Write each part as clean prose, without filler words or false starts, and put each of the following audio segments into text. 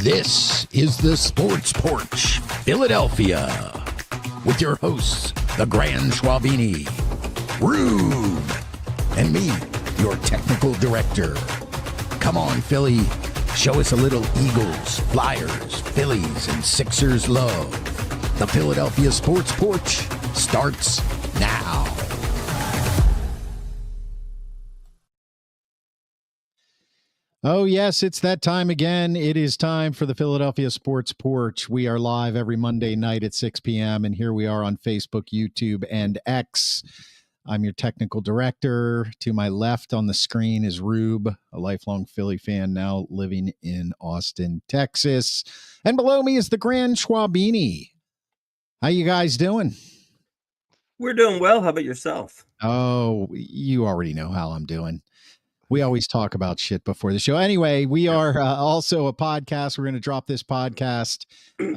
This is the Sports Porch, Philadelphia, with your hosts, the Grand Schwabini, Rube, and me, your technical director. Come on, Philly, show us a little Eagles, Flyers, Phillies, and Sixers love. The Philadelphia Sports Porch starts now. Oh, yes, it's that time again. It is time for the Philadelphia Sports Porch. We are live every Monday night at 6 p.m., and here we are on Facebook, YouTube, and X. I'm your technical director. To my left on the screen is Rube, a lifelong Philly fan now living in Austin, Texas. And below me is the Grand Schwabini. How you guys doing? We're doing well. How about yourself? Oh, you already know how I'm doing. We always talk about shit before the show. Anyway, we are also a podcast. We're going to drop this podcast.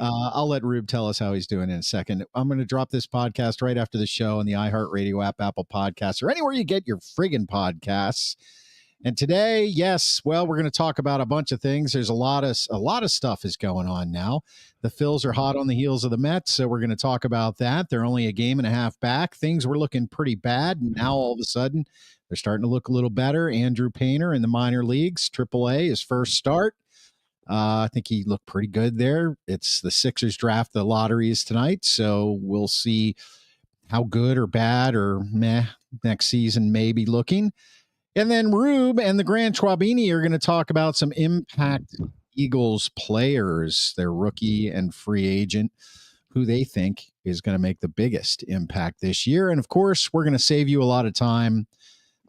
I'll let Rube tell us how he's doing in a second. I'm going to drop this podcast right after the show on the iHeartRadio app, Apple Podcasts, or anywhere you get your friggin' podcasts. And today, yes, well, we're going to talk about a bunch of things. There's a lot of stuff is going on now. The Phils are hot on the heels of the Mets, so we're going to talk about that. They're only a game and a half back. Things were looking pretty bad, and now all of a sudden they're starting to look a little better. Andrew Painter in the minor leagues, AAA, his first start. I think he looked pretty good there. It's the Sixers draft. The lottery is tonight, so we'll see how good or bad or meh next season may be looking. And then Rube and the Grand Schwabini are going to talk about some impact Eagles players, their rookie and free agent, who they think is going to make the biggest impact this year. And of course, we're going to save you a lot of time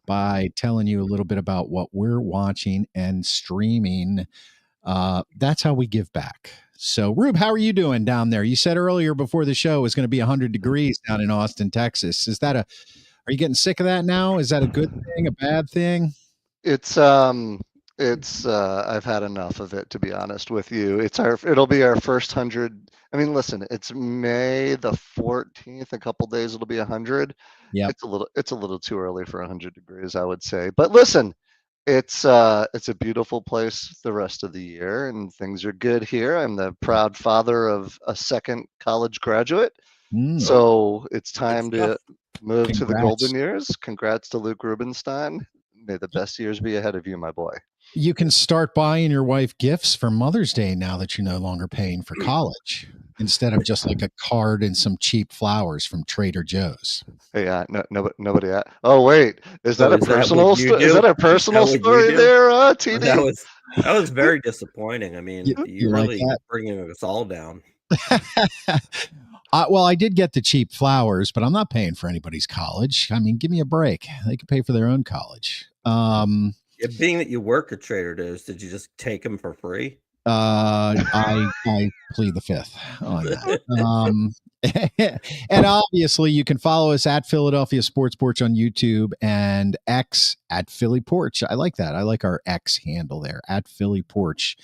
by telling you a little bit about what we're watching and streaming. That's how we give back. So, Rube, how are you doing down there? You said earlier before the show it was going to be 100 degrees down in Austin, Texas. Are you getting sick of that now? Is that a good thing, a bad thing? I've had enough of it, to be honest with you. It'll be our first 100. I mean, listen, it's May the 14th. A couple days it'll be 100. Yeah. It's a little too early for 100 degrees, I would say. But listen, it's a beautiful place the rest of the year, and things are good here. I'm the proud father of a second college graduate. So it's time to move to the golden years. Congrats to Luke Rubenstein. May the best years be ahead of you, my boy. You can start buying your wife gifts for Mother's Day now that you're no longer paying for college, instead of just like a card and some cheap flowers from Trader Joe's. Yeah, nobody. Oh wait, is that a personal story? Is that a personal story there, TD? That was very disappointing. I mean, you really like bringing us all down. Well, I did get the cheap flowers, but I'm not paying for anybody's college. I mean, give me a break. They can pay for their own college. Being that you work at Trader Joe's, did you just take them for free? I plead the fifth on that. And obviously, you can follow us at Philadelphia Sports Porch on YouTube and X at Philly Porch. I like that. I like our X handle there at Philly Porch.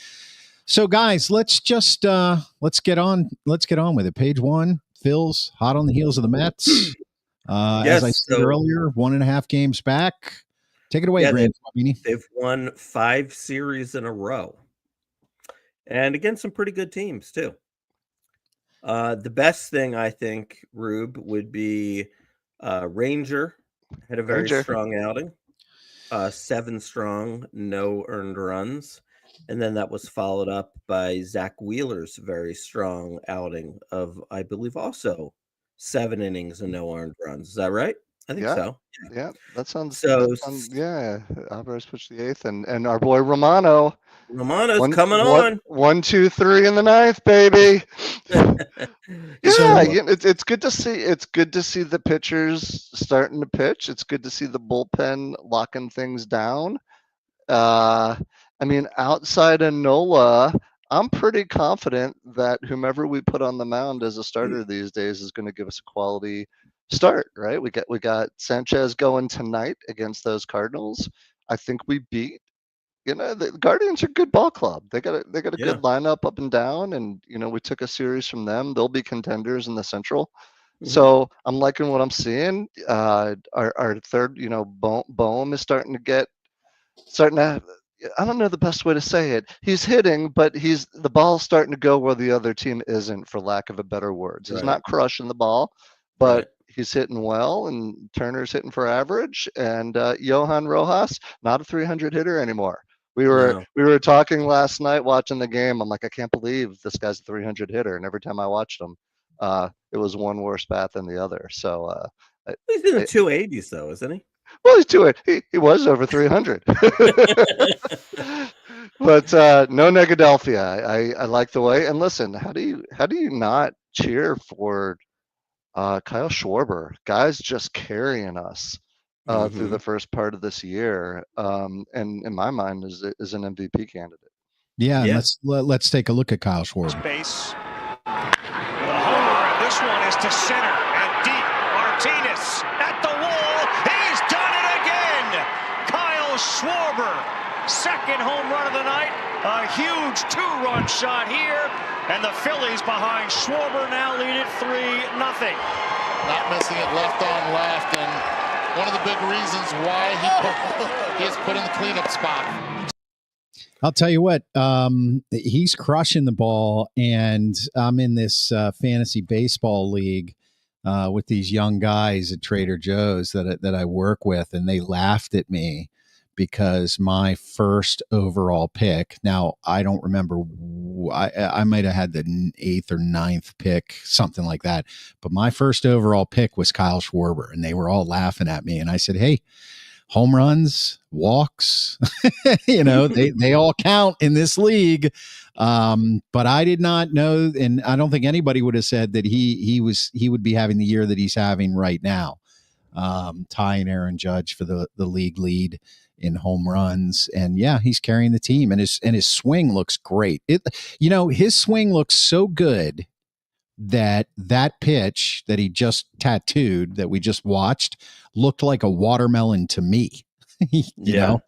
So, guys, let's get on with it. Page one, Phil's hot on the heels of the Mets. As I said earlier, 1.5 games back. Take it away, Grant. They've won 5 series in a row, and against some pretty good teams too. The best thing, I think, Rube, would be Ranger had a very strong outing, 7 strong, no earned runs. And then that was followed up by Zach Wheeler's very strong outing of, I believe, also 7 innings and no earned runs. Is that right? I think so. Yeah, that sounds. Alvarez pitched the 8th, and our boy Romano's coming on. 1, 2, 3 in the 9th, baby. It's good to see. It's good to see the pitchers starting to pitch. It's good to see the bullpen locking things down. I mean, outside of Nola, I'm pretty confident that whomever we put on the mound as a starter these days is going to give us a quality start, right? We got Sanchez going tonight against those Cardinals. I think we beat. The Guardians are a good ball club. They got a good lineup up and down, and we took a series from them. They'll be contenders in the Central. Mm-hmm. So I'm liking what I'm seeing. Our third, Boehm is starting to I don't know the best way to say it. He's hitting, but the ball's starting to go where the other team isn't, for lack of a better words. He's Right. not crushing the ball, but Right. he's hitting well, and Turner's hitting for average, and Johan Rojas, not a 300 hitter anymore. We No. were talking last night watching the game. I'm like, I can't believe this guy's a 300 hitter, and every time I watched him, it was one worse bat than the other. So He's in the 280s though, isn't he? well, he's doing. He was over 300. But no Negadelphia. I like the way. And listen, how do you not cheer for Kyle Schwarber? Guys just carrying us through the first part of this year, and in my mind is an MVP candidate. Yeah, Yeah. and let's take a look at Kyle Schwarber. Space. The homer, and this one is to center and deep. Martinez at the wall. He's done it again. Kyle Schwarber, second home run of the night. A huge 2-run shot here, and the Phillies behind Schwarber now lead it 3-0. Not missing it left on left, and one of the big reasons why he is put in the cleanup spot. I'll tell you what, he's crushing the ball, and I'm in this fantasy baseball league with these young guys at Trader Joe's that I work with, and they laughed at me because my first overall pick, now I don't remember, I might have had the 8th or 9th pick, something like that, but my first overall pick was Kyle Schwarber, and they were all laughing at me, and I said, hey, home runs, walks, they all count in this league. But I did not know, and I don't think anybody would have said that he would be having the year that he's having right now, tying Aaron Judge for the league lead in home runs. And yeah, he's carrying the team, and his swing looks great. His swing looks so good that pitch that he just tattooed that we just watched looked like a watermelon to me. you know?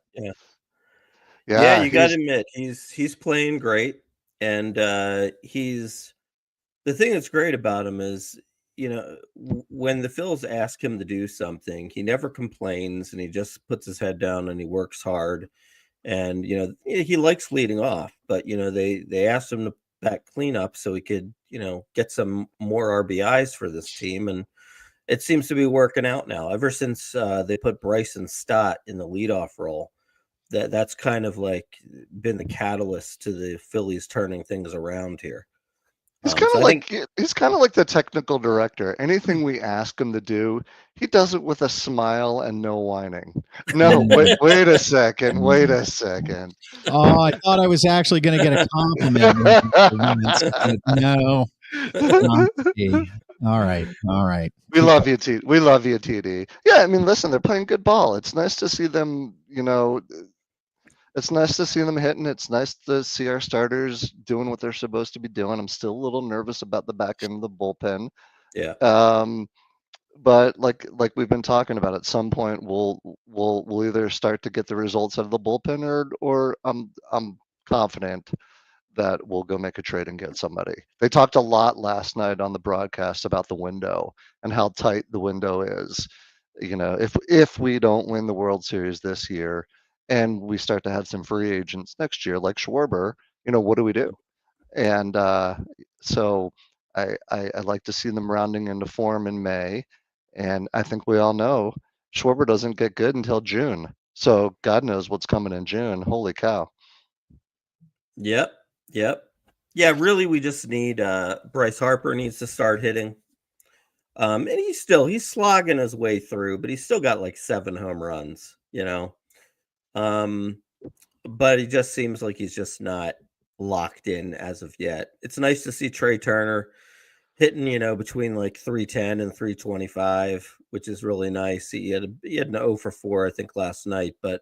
Yeah, you got to admit he's playing great, and the thing that's great about him is, when the Phils ask him to do something, he never complains, and he just puts his head down and he works hard. And he likes leading off, but they asked him to back cleanup so he could get some more RBIs for this team, and it seems to be working out now. Ever since they put Bryson Stott in the leadoff role, that's kind of like been the catalyst to the Phillies turning things around here. He's kind of he's kind of like the technical director. Anything we ask him to do, he does it with a smile and no whining. No, wait a second. Oh, I thought I was actually going to get a compliment. No. All right. We love you, TD. Yeah, I mean, listen, they're playing good ball. It's nice to see them, it's nice to see them hitting. It's nice to see our starters doing what they're supposed to be doing. I'm still a little nervous about the back end of the bullpen. Yeah. But like we've been talking about, at some point we'll either start to get the results out of the bullpen, or I'm confident that we'll go make a trade and get somebody. They talked a lot last night on the broadcast about the window and how tight the window is. If we don't win the World Series this year, and we start to have some free agents next year, like Schwarber, what do we do? And so I like to see them rounding into form in May. And I think we all know Schwarber doesn't get good until June. So God knows what's coming in June. Holy cow. Yep. Yeah, really, we just need Bryce Harper needs to start hitting. And he's slogging his way through, but he's still got like 7 home runs, but he just seems like he's just not locked in as of yet. It's nice to see Trey Turner hitting, between like 310 and 325, which is really nice. He had an 0 for 4, I think, last night, but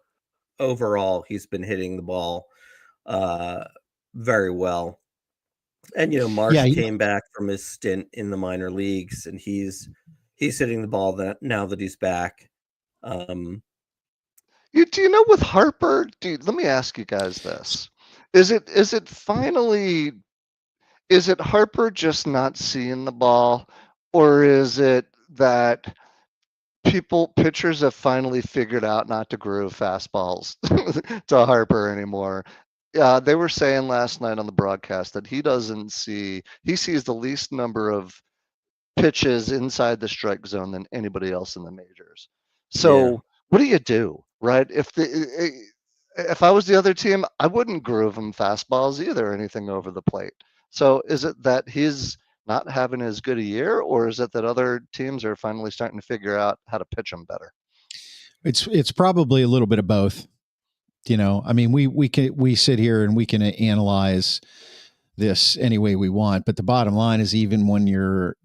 overall he's been hitting the ball very well. And Marsh came back from his stint in the minor leagues, and he's hitting the ball now that he's back. Do you know with Harper? Let me ask you guys this: is it Harper just not seeing the ball, or is it that pitchers have finally figured out not to groove fastballs to Harper anymore. They were saying last night on the broadcast that he sees the least number of pitches inside the strike zone than anybody else in the majors. So what do you do, right? If I was the other team, I wouldn't groove him fastballs either, or anything over the plate. So is it that he's not having as good a year, or is it that other teams are finally starting to figure out how to pitch him better? It's probably a little bit of both. I mean, we sit here and we can analyze this any way we want, but the bottom line is, even when you're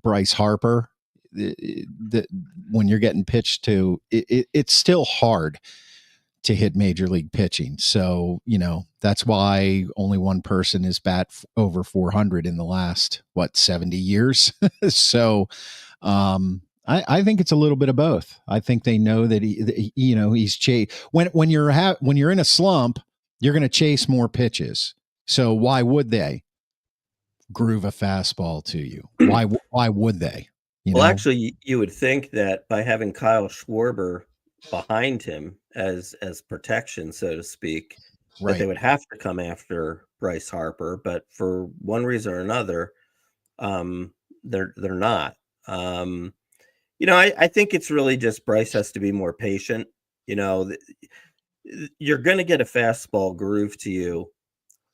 Bryce Harper, when you're getting pitched to, it's still hard to hit major league pitching. So that's why only one person is over 400 in the last 70 years. So I think it's a little bit of both. I think they know that he's when you're in a slump, you're going to chase more pitches. So why would they groove a fastball to you? Why would they? Actually, you would think that by having Kyle Schwarber behind him as protection, so to speak, right, that they would have to come after Bryce Harper. But for one reason or another, they're not. I think it's really just Bryce has to be more patient. You're going to get a fastball groove to you,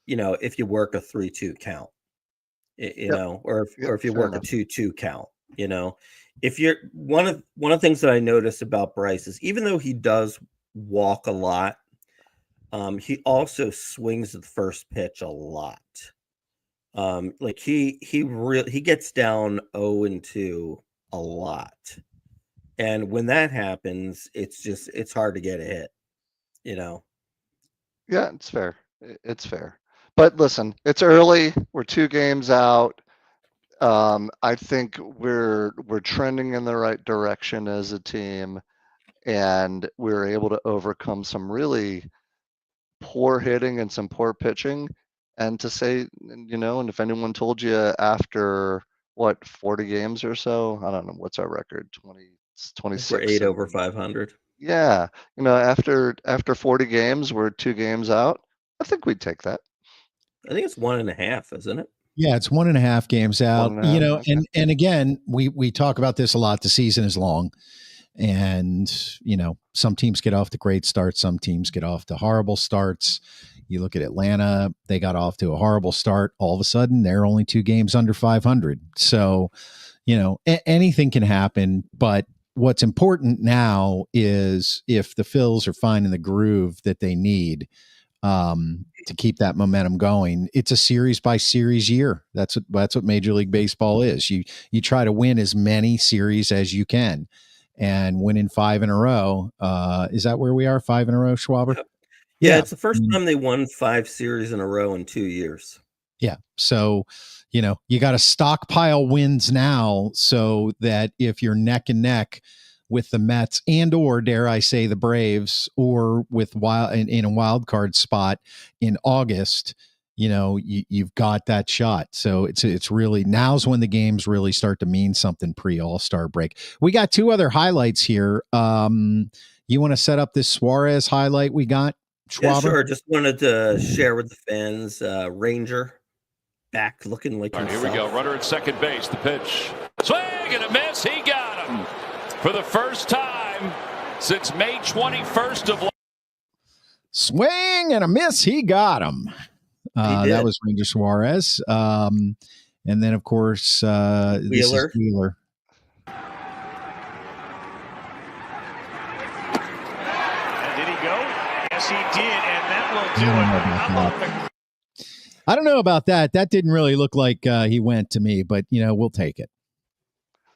if you work a 3-2 count, or if you work a 2-2 count, if you're one of the things that I notice about Bryce is, even though he does walk a lot, he also swings the first pitch a lot. Like he gets down 0-2 a lot. And when that happens, it's hard to get a hit, Yeah, it's fair. It's fair. But listen, it's early. We're 2 games out. I think we're trending in the right direction as a team, and we were able to overcome some really poor hitting and some poor pitching. And to say, and if anyone told you after 40 games or so, I don't know, what's our record, 26. We're 8 over 500. Yeah, after 40 games, we're 2 games out. I think we'd take that. I think it's 1.5, isn't it? Yeah, it's 1.5 games out. Okay. And again, we talk about this a lot. The season is long, and some teams get off to great starts, some teams get off to horrible starts. You look at Atlanta; they got off to a horrible start. All of a sudden, they're only 2 games under 500. So, anything can happen. But what's important now is, if the Phils are finding the groove that they need to keep that momentum going, it's a series by series year. That's what Major League Baseball is. You try to win as many series as you can, and winning 5 in a row. Is that where we are? 5 in a row, Schwaber? Yeah, it's the first time they won 5 series in a row in 2 years. Yeah. So, you got to stockpile wins now, so that if you're neck and neck with the Mets or, dare I say, the Braves, or with in a wild card spot in August, you've got that shot. So it's really, now's when the games really start to mean something pre All-Star break. We got 2 other highlights here. You want to set up this Suarez highlight we got, Schwaber? Yeah, sure. Just wanted to share with the fans. Ranger back looking like himself. Here we go. Runner at second base. The pitch. Swing and a miss. He got him. For the first time since May 21st of swing and a miss, he got him. That was Ranger Suarez. And then, of course, Wheeler. This is Wheeler. And did he go? Yes, he did, and that will do it. I don't know about that. That didn't really look like he went to me, but we'll take it.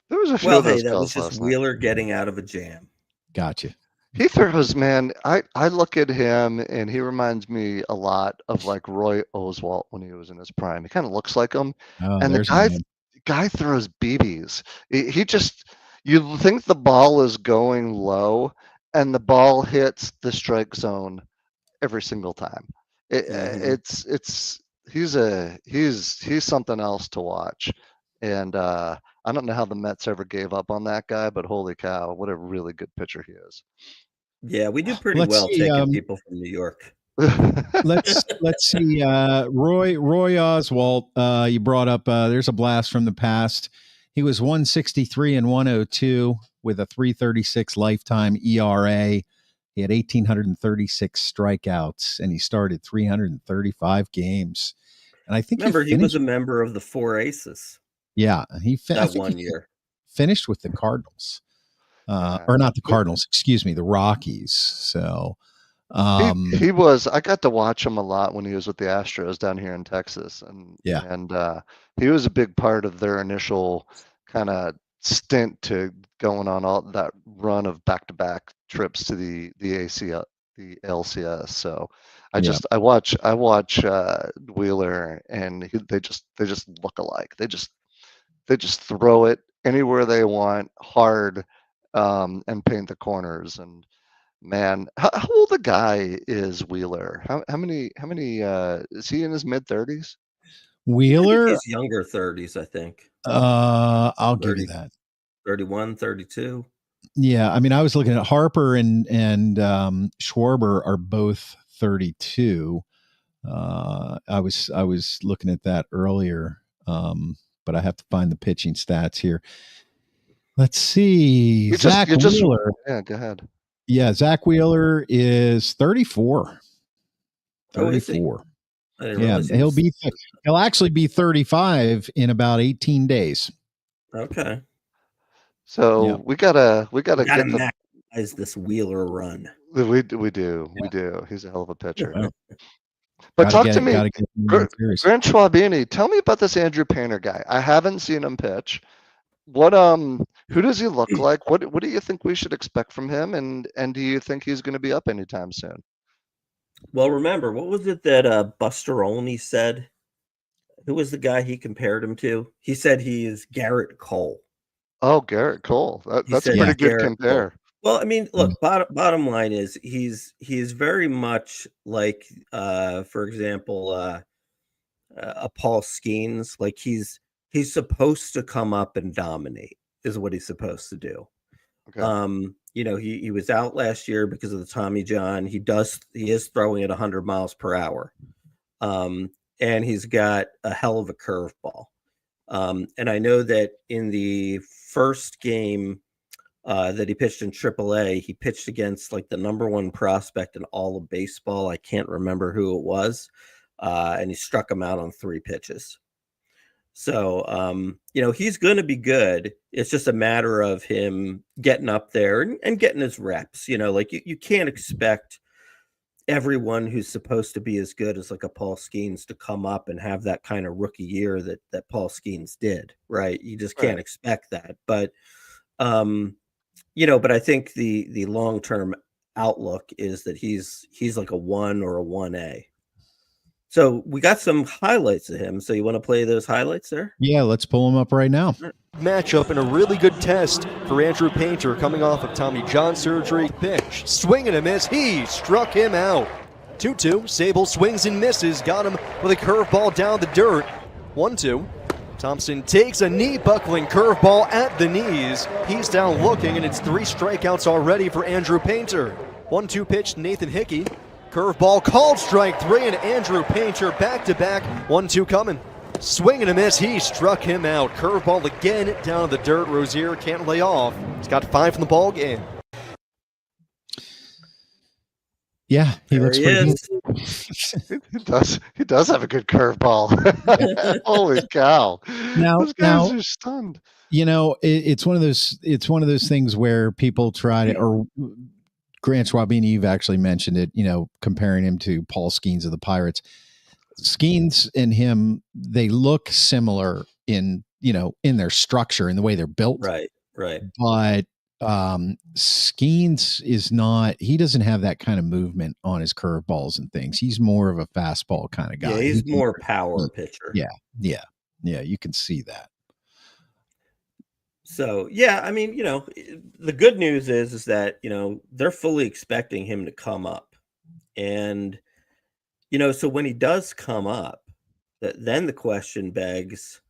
There was a few of those that calls was just Wheeler getting out of a jam. Gotcha. He throws, man. I look at him and he reminds me a lot of like Roy Oswalt when he was in his prime. He kind of looks like him. And the guy throws BBs. He just, you think the ball is going low, and the ball hits the strike zone every single time. He's something else to watch. And I don't know how the Mets ever gave up on that guy, but holy cow, what a really good pitcher he is. Yeah, we do pretty Let's well see, taking people from New York. let's see. Roy Oswalt. You brought up. There's a blast from the past. He was 163 and 102 with a 336 lifetime ERA. He had 1,836 strikeouts, and he started 335 games. And I think Remember, he was a member of the Four Aces. Yeah, that 1 year finished with the Cardinals, or not the Cardinals. Excuse me, the Rockies. So. He was. I got to watch him a lot when he was with the Astros down here in Texas, and he was a big part of their initial kind of stint to going on all that run of back-to-back trips to the ACL, the LCS. So I watch Wheeler, and they just look alike. They just throw it anywhere they want, hard, and paint the corners. And man, how old a guy is Wheeler? How many is he in his mid-30s? Wheeler, he's younger 30s, I think. I'll give you that. 31, 32. Yeah, I mean, I was looking at Harper and Schwarber are both 32. I was looking at that earlier, but I have to find the pitching stats here. Let's see. Zach Wheeler. Yeah, go ahead. Yeah, Zach Wheeler is 34. 34. Yeah, he'll actually be 35 in about 18 days. Okay. So we gotta get maximize this Wheeler run. We do. He's a hell of a pitcher. But talk to me, Grant Schwabini. Tell me about this Andrew Painter guy. I haven't seen him pitch. What who does he look like? What do you think we should expect from him? And do you think he's going to be up anytime soon? Well, remember, what was it that Buster Olney said? Who was the guy he compared him to? He said he is Garrett Cole. Oh, Garrett Cole. That's a pretty good compare. Cole. Well, I mean, look, bottom line is he's very much like, for example, a Paul Skeens. Like he's supposed to come up and dominate is what he's supposed to do. Okay. He was out last year because of the Tommy John. He is throwing at 100 miles per hour. And he's got a hell of a curveball. And I know that in the first game that he pitched in AAA, he pitched against like the #1 prospect in all of baseball. I can't remember who it was. And he struck him out on 3 pitches. So, he's going to be good. It's just a matter of him getting up there and getting his reps. Like you can't expect everyone who's supposed to be as good as like a Paul Skeens to come up and have that kind of rookie year that Paul Skeens did, right? You just can't expect that. But, but I think the long-term outlook is that he's like a 1 or a 1A. So we got some highlights of him. So you want to play those highlights there? Yeah, let's pull them up right now. Matchup and a really good test for Andrew Painter coming off of Tommy John surgery. Pitch, swing and a miss. He struck him out. 2-2. Sable swings and misses. Got him with a curveball down the dirt. 1-2. Thompson takes a knee-buckling curveball at the knees. He's down looking, and it's 3 strikeouts already for Andrew Painter. 1-2 pitch, Nathan Hickey. Curveball called strike 3, and Andrew Painter back-to-back. 1-2 coming. Swing and a miss. He struck him out. Curveball again down the dirt. Rozier can't lay off. He's got 5 from the ball game. Yeah, he looks pretty good. He does have a good curveball. Holy cow! Those guys are stunned. It's one of those things where people try to, or Grant Schwabini, you've actually mentioned it, comparing him to Paul Skeens of the Pirates. Skeens and him, they look similar in their structure and the way they're built. Right. But Skeens he doesn't have that kind of movement on his curveballs and things. He's more of a fastball kind of guy. Yeah, he's more power pitcher. Yeah, you can see that. So, yeah, I mean, the good news is that, they're fully expecting him to come up. And, so when he does come up, then the question begs,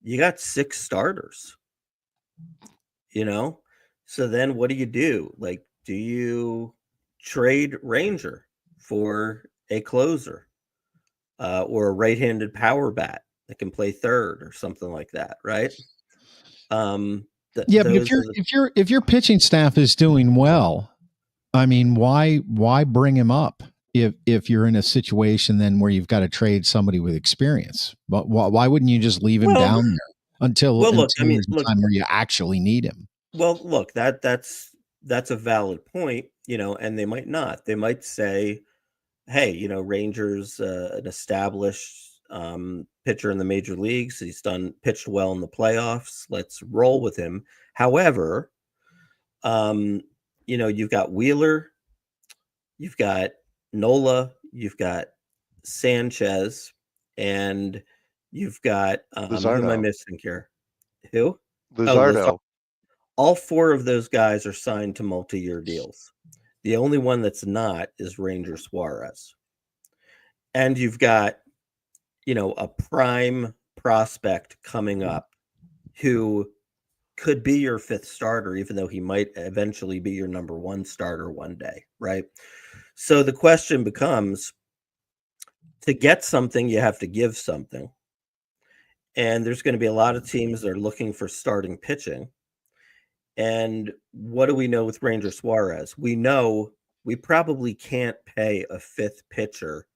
you got 6 starters, So then what do? Like, do you trade Ranger for a closer or a right-handed power bat that can play third or something like that, right? But if your pitching staff is doing well, I mean, why bring him up if you're in a situation then where you've got to trade somebody with experience? But why wouldn't you just leave him down there until there's a time where you actually need him? Well, look, that's a valid point, and they might not. They might say, hey, Ranger's an established pitcher in the major leagues. He's pitched well in the playoffs. Let's roll with him. However, you've got Wheeler, you've got Nola, you've got Sanchez, and you've got who am I missing here? Who? Luzardo. All 4 of those guys are signed to multi-year deals. The only one that's not is Ranger Suarez. And you've got, a prime prospect coming up who could be your 5th starter, even though he might eventually be your number 1 starter one day, right? So the question becomes, to get something, you have to give something. And there's going to be a lot of teams that are looking for starting pitching. And what do we know with Ranger Suarez? We know we probably can't pay a 5th pitcher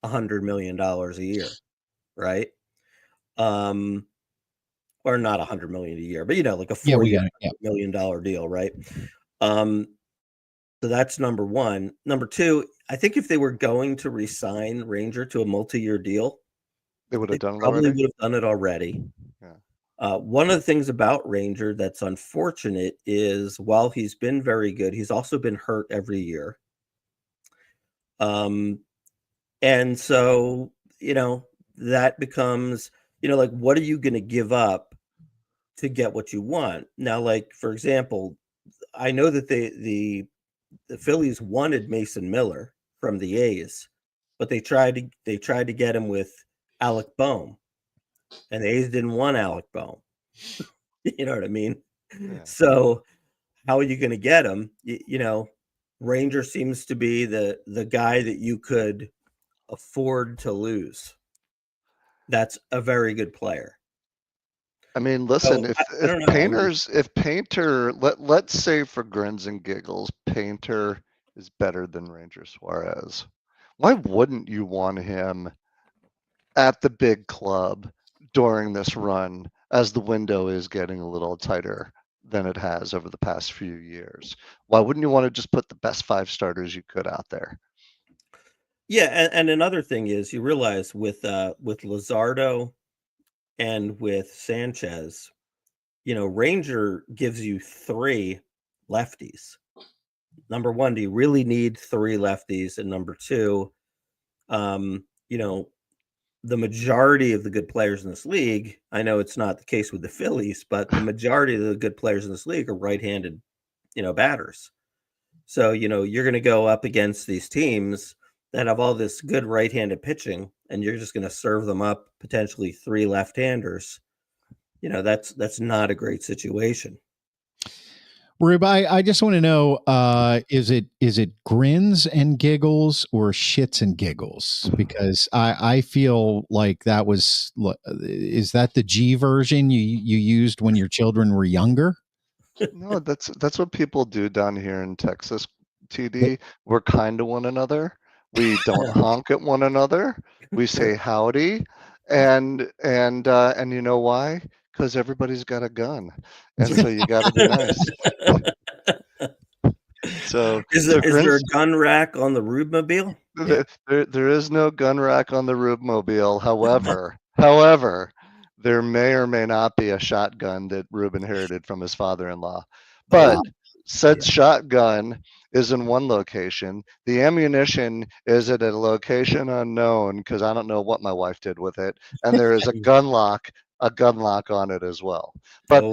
$100 million a year, right? Or not $100 million a year, but like a $40 million deal, right? So that's number one. Number two, I think if they were going to re-sign Ranger to a multi-year deal, they would have done it probably already. Would have done it already. Yeah. One of the things about Ranger that's unfortunate is while he's been very good, he's also been hurt every year. And so, that becomes, like, what are you going to give up to get what you want? Now, like, for example, I know that the Phillies wanted Mason Miller from the A's, but they tried to get him with Alec Boehm, and the A's didn't want Alec Boehm. You know what I mean? Yeah. So how are you going to get him? Ranger seems to be the guy that you could afford to lose. That's a very good player. I mean, listen, if Painter, let's say for grins and giggles, Painter is better than Ranger Suarez, why wouldn't you want him at the big club during this run as the window is getting a little tighter than it has over the past few years? Why wouldn't you want to just put the best 5 starters you could out there? Yeah, and another thing is you realize with Luzardo and with Sanchez, Ranger gives you 3 lefties. Number one, do you really need 3 lefties? And number two, the majority of the good players in this league, I know it's not the case with the Phillies, but the majority of the good players in this league are right-handed, batters. So, you're going to go up against these teams that have all this good right-handed pitching, and you're just going to serve them up potentially 3 left-handers. That's not a great situation. Rube, I just want to know, is it grins and giggles or shits and giggles? Because I feel like is that the G version you used when your children were younger? No, that's what people do down here in Texas, TD. We're kind to one another. We don't honk at one another. We say howdy, and you know why? Because everybody's got a gun, and so you got to be nice. So is there a gun rack on the Rube-mobile? There is no gun rack on the Rube-mobile. However, there may or may not be a shotgun that Rube inherited from his father-in-law. But said shotgun is in one location. The ammunition is at a location unknown because I don't know what my wife did with it. And there is a gun lock on it as well. But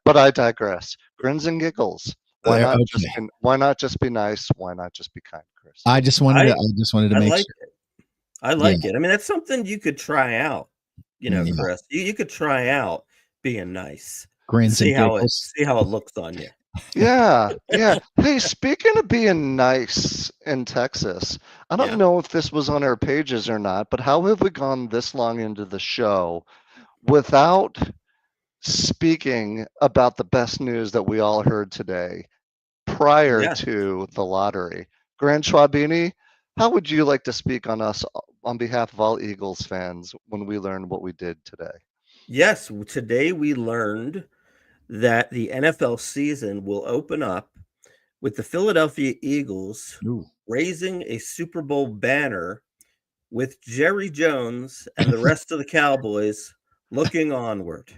I digress. Grins and giggles. Why not just be nice? Why not just be kind, Chris? I just wanted to make sure. I like it. I mean, that's something you could try out. for us. You could try out being nice. Grins See and how giggles. it looks on you. Yeah. Hey, speaking of being nice in Texas, I don't know if this was on our pages or not, but how have we gone this long into the show without speaking about the best news that we all heard today prior to the lottery? Grant Schwabini, how would you like to speak on us on behalf of all Eagles fans when we learned what we did today? Yes, today we learned that the NFL season will open up with the Philadelphia Eagles raising a Super Bowl banner with Jerry Jones and the rest of the Cowboys looking onward.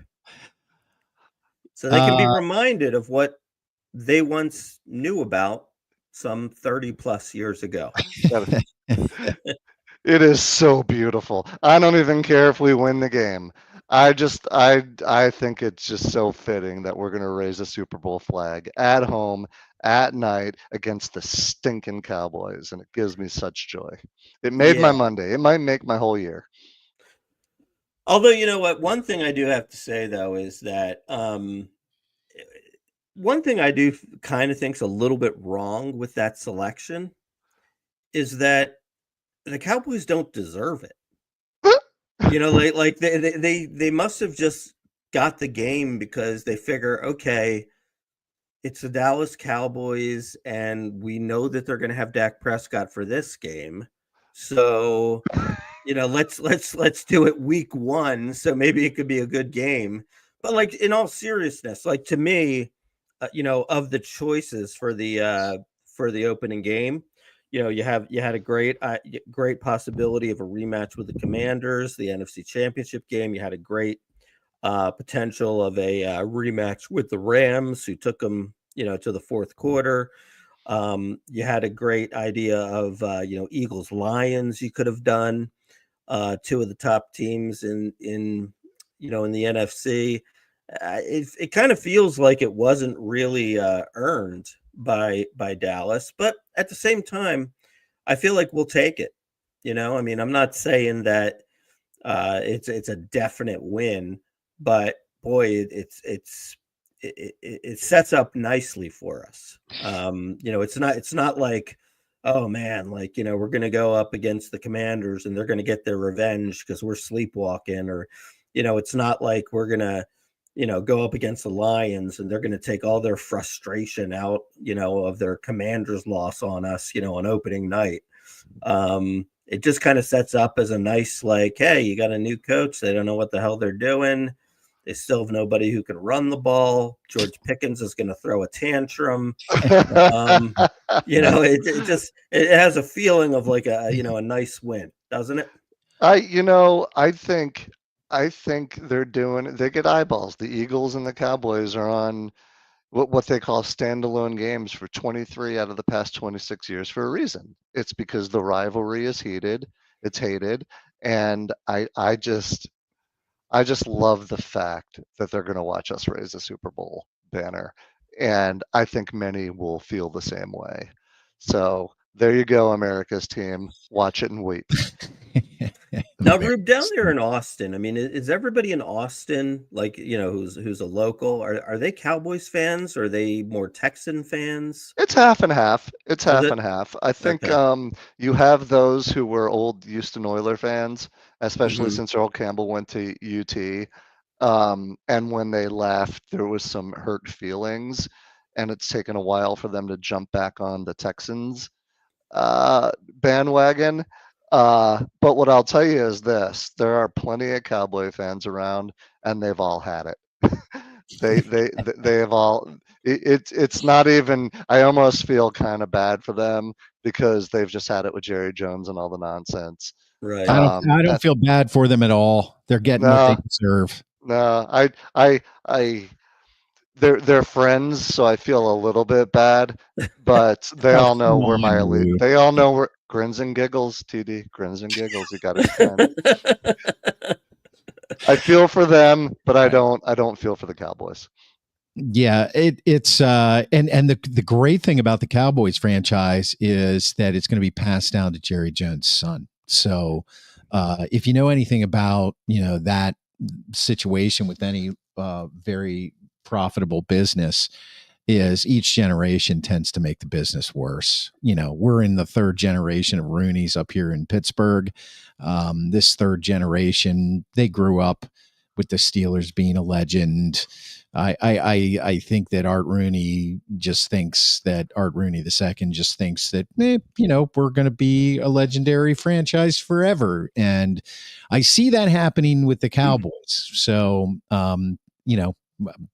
So they can be reminded of what they once knew about some 30 plus years ago. It is so beautiful. I don't even care if we win the game. I think it's just so fitting that we're going to raise a Super Bowl flag at home at night against the stinking Cowboys, and it gives me such joy. It made my Monday. It might make my whole year. Although, you know what, one thing I do have to say though is that one thing I do kind of think's a little bit wrong with that selection is that the Cowboys don't deserve it. Like they must have just got the game because they figure, okay, it's the Dallas Cowboys and we know that they're going to have Dak Prescott for this game. So, let's do it week 1. So maybe it could be a good game. But like in all seriousness, like to me, of the choices for the opening game, you had a great possibility of a rematch with the Commanders, the NFC Championship game. You had a great potential of a rematch with the Rams, who took them, to the fourth quarter. You had a great idea of Eagles Lions. You could have done 2 of the top teams in the NFC. It kind of feels like it wasn't really earned by Dallas, but at the same time, I feel like we'll take it. I mean, I'm not saying that it's a definite win, but boy, it sets up nicely for us. It's not like, oh man, like, we're going to go up against the Commanders and they're going to get their revenge because we're sleepwalking, or, it's not like we're going to, go up against the Lions and they're going to take all their frustration out, of their Commanders loss on us, on opening night. It just kind of sets up as a nice, like, hey, you got a new coach. They don't know what the hell they're doing. They still have nobody who can run the ball. George Pickens is going to throw a tantrum. It has a feeling of like a nice win, doesn't it? I think they get eyeballs. The Eagles and the Cowboys are on what they call standalone games for 23 out of the past 26 years for a reason. It's because the rivalry is heated, it's hated, and I just love the fact that they're going to watch us raise a Super Bowl banner, and I think many will feel the same way. So there you go, America's team. Watch it and weep. Now, Rube, down there in Austin, I mean, is everybody in Austin, like, who's a local? Are they Cowboys fans? Or are they more Texan fans? It's half and half. And half. I think you have those who were old Houston Oiler fans, especially since Earl Campbell went to UT. And when they left, there was some hurt feelings, and it's taken a while for them to jump back on the Texans bandwagon. But what I'll tell you is this: there are plenty of Cowboy fans around, and they've all had it. they have all. It's not even. I almost feel kind of bad for them because they've just had it with Jerry Jones and all the nonsense. Right. I don't feel bad for them at all. They're getting what they deserve. No, they're friends, so I feel a little bit bad, but they all know where my elite. They all know where grins and giggles. TD grins and giggles. You got it. I feel for them, but I don't feel for the Cowboys. Yeah, it's and the great thing about the Cowboys franchise is that it's going to be passed down to Jerry Jones' son. So if you know anything about, that situation with any very profitable business, is each generation tends to make the business worse. We're in the third generation of Rooney's up here in Pittsburgh. This third generation, they grew up with the Steelers being a legend. I think that Art Rooney II just thinks that we're going to be a legendary franchise forever. And I see that happening with the Cowboys. So, I'm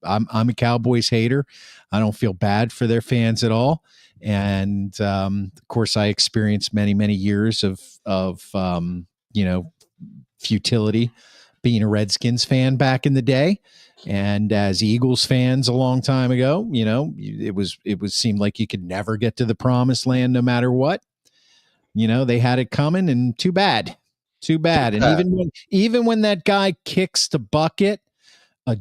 a Cowboys hater. I don't feel bad for their fans at all. And, of course, I experienced many, many years of futility being a Redskins fan back in the day. And as Eagles fans a long time ago, it seemed like you could never get to the promised land no matter what. They had it coming, and too bad. And even when that guy kicks the bucket,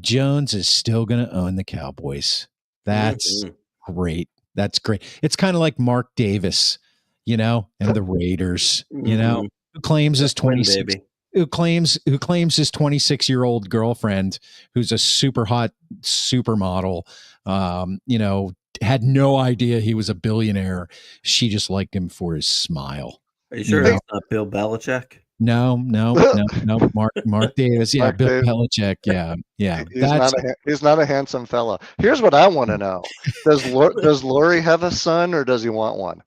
Jones is still going to own the Cowboys. That's great. That's great. It's kind of like Mark Davis, and the Raiders, who claims his 26, who claims his 26-year-old girlfriend, who's a super hot supermodel, had no idea he was a billionaire. She just liked him for his smile. Are you sure that's not Bill Belichick? No. Mark Davis. Yeah, Bill Belichick. Yeah. He's not a handsome fella. Here's what I want to know: does Lori have a son, or does he want one?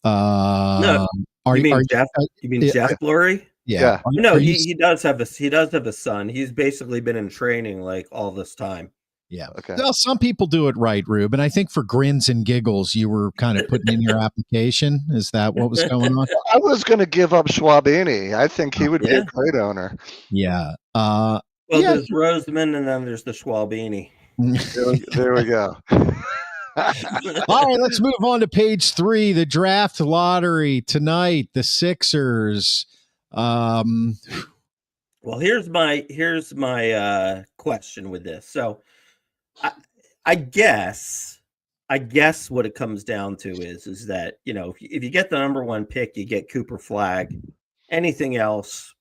No. You mean Jeff? You mean Jeff Lurie? Yeah. No, he does have a son. He's basically been in training like all this time. Yeah. Okay. Well, some people do it right, Rube. And I think for grins and giggles, you were kind of putting in your application. Is that what was going on? I was going to give up Schwabini. I think he would be a great owner. Yeah. There's Roseman, and then there's the Schwabini. There we go. All right, let's move on to page 3, the draft lottery tonight. The Sixers. Well, here's my question with this. So, I guess what it comes down to is that if you get the number 1 pick, you get Cooper Flagg. Anything else,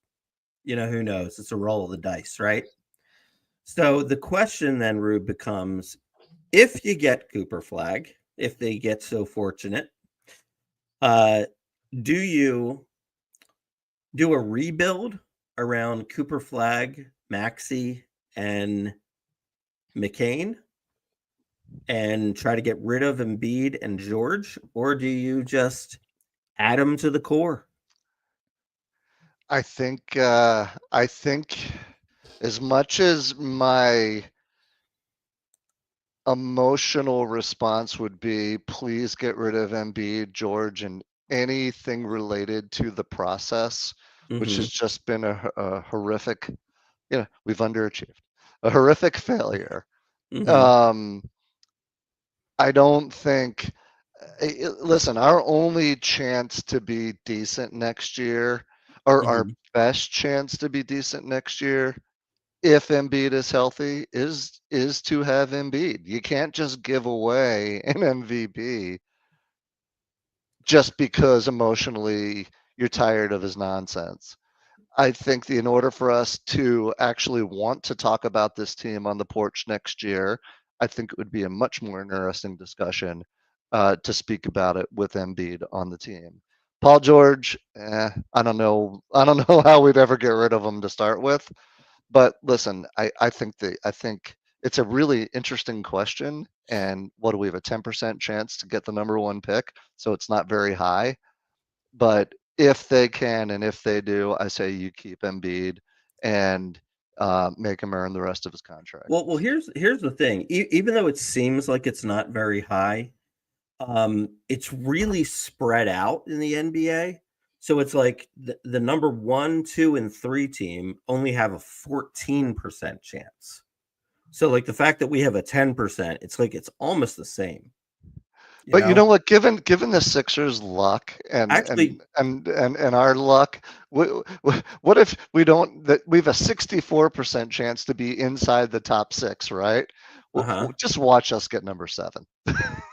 who knows? It's a roll of the dice, right? So the question then, Rube, becomes: if you get Cooper Flagg, if they get so fortunate, do you do a rebuild around Cooper Flagg, Maxey, and McCain, and try to get rid of Embiid and George, or do you just add them to the core? I think as much as my emotional response would be, please get rid of Embiid, George, and anything related to the process, which has just been a horrific, we've underachieved, a horrific failure. I don't think, listen, our only chance to be decent next year, or our best chance to be decent next year, if Embiid is healthy, is to have Embiid. You can't just give away an MVP just because emotionally you're tired of his nonsense. I think in order for us to actually want to talk about this team on the porch next year, I think it would be a much more interesting discussion to speak about it with Embiid on the team. Paul George, I don't know how we'd ever get rid of him to start with. But listen, I think it's a really interesting question. And what do we have, a 10% chance to get the number 1 pick? So it's not very high. But if they can, and if they do, I say you keep Embiid and make him earn the rest of his contract. Well, here's the thing. Even though it seems like it's not very high, it's really spread out in the NBA. So it's like the number 1, 2, and 3 team only have a 14% chance. So like the fact that we have a 10%, it's like it's almost the same. But you know what? Given the Sixers' luck and our luck, what if we don't? That we have a 64% chance to be inside the top 6, right? Just watch us get number 7.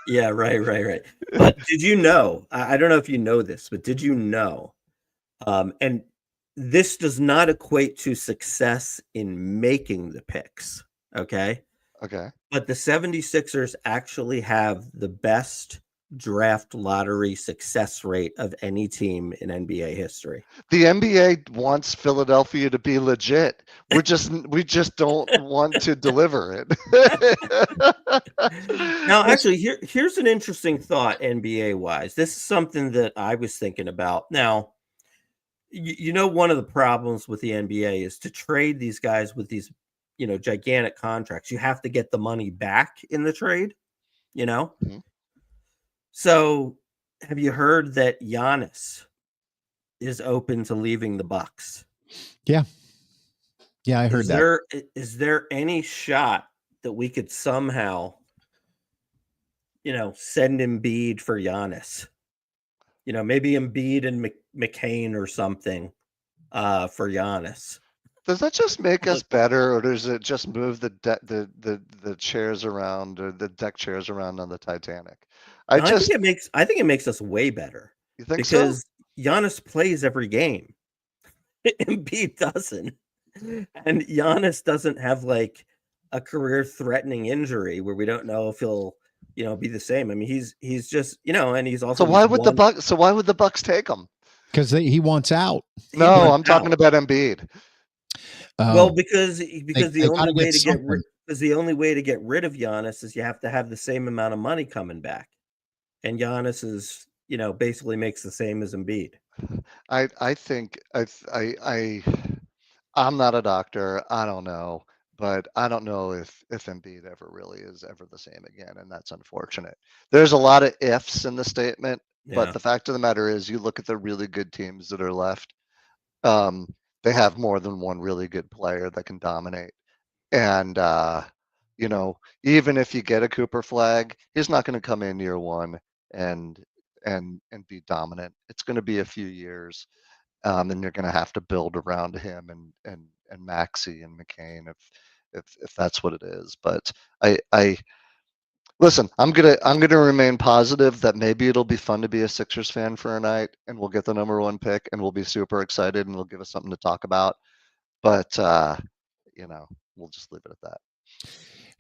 Yeah, right. But did you know? I don't know if you know this, but did you know? And this does not equate to success in making the picks, okay? Okay. But the 76ers actually have the best draft lottery success rate of any team in NBA history. The NBA wants Philadelphia to be legit. We just don't want to deliver it. Now, actually, here's an interesting thought NBA wise. This is something that I was thinking about. Now, you know, one of the problems with the NBA is to trade these guys with these, you know, gigantic contracts. You have to get the money back in the trade, you know? Mhm. So, have you heard that Giannis is open to leaving the Bucks? Yeah, I heard that. Is there any shot that we could somehow, you know, send Embiid for Giannis? You know, maybe Embiid and McCain or something for Giannis. Does that just make us better, or does it just move the chairs around, or the deck chairs around on the Titanic? I think it makes us way better. You think because so? Giannis plays every game. Embiid doesn't. And Giannis doesn't have like a career-threatening injury where we don't know if he'll, you know, be the same. I mean, he's just, you know, and he's also So why would the Bucks take him? Because he wants out. No, I'm talking about Embiid. Well, because the only way to get rid of Giannis is you have to have the same amount of money coming back. And Giannis is, you know, basically makes the same as Embiid. I think I'm not a doctor. I don't know, but I don't know if Embiid ever really is ever the same again, and that's unfortunate. There's a lot of ifs in the statement, but the fact of the matter is, you look at the really good teams that are left. They have more than one really good player that can dominate, and you know, even if you get a Cooper Flag, he's not going to come in year one and be dominant. It's going to be a few years. And you're going to have to build around him and Maxey and McCain if that's what it is. But I listen. I'm gonna remain positive that maybe it'll be fun to be a Sixers fan for a night, and we'll get the #1 pick, and we'll be super excited, and it'll give us something to talk about. But you know, we'll just leave it at that.